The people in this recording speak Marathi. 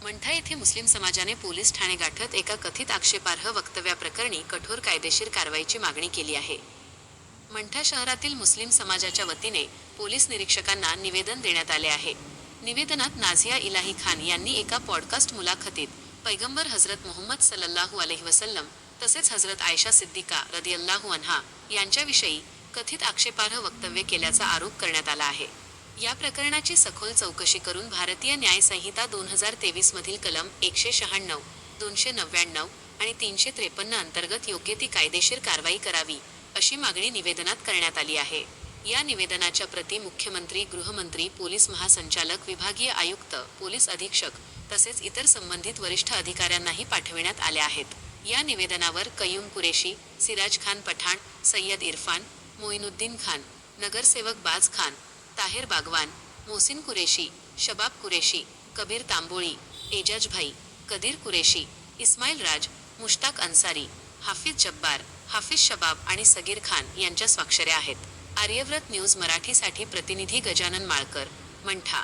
मंठा येथे मुस्लिम समाजाने पोलीस ठाणे गाठत एका कथित आक्षेपार्ह वक्तव्याप्रकरणी कठोर कायदेशीर कारवाईची मागणी केली आहे. मंठा शहरातील मुस्लिम समाजाच्या वतीने पोलीस निरीक्षकांना निवेदन देण्यात आले आहे. निवेदनात नाझिया इलाही खान यांनी एका पॉडकास्ट मुलाखतीत पैगंबर हजरत मुहम्मद सल्लल्लाहु अलैहि वसल्लम तसेच हजरत आयशा सिद्दीका रदियल्लाहु अन्हा यांच्याविषयी कथित आक्षेपार्ह वक्तव्य केल्याचा आरोप करण्यात आला आहे. या प्रकरणाची सखोल चौकशी करून भारतीय न्याय संहिता 2023 मधील कलम 196, 299 आणि 353 अंतर्गत योग्य ती कायदेशीर कारवाई करावी, अशी मागणी निवेदनात करण्यात आली आहे. या निवेदनाच्या प्रती मुख्यमंत्री, गृहमंत्री, पोलीस महासंचालक, विभागीय आयुक्त, पोलीस अधीक्षक तसेच इतर संबंधित वरिष्ठ अधिकाऱ्यांनाही पाठविण्यात आल्या आहेत. या निवेदनावर कयूम कुरेशी, सिराज खान पठाण, सय्यद इरफान, मोइनुद्दीन खान, नगरसेवक बाज खान, ताहेर बागवान, मोहसिन कुरेशी, शबाब कुरेशी, कबीर तांबोळी, एजाज भाई, कदीर कुरेशी, इस्माईल राज, मुश्ताक अन्सारी, हाफिज जब्बार, हाफिज शबाब आणि सगीर खान यांच्या स्वाक्षऱ्या आहेत. आर्यव्रत न्यूज मराठीसाठी प्रतिनिधी गजानन माळकर, मंठा.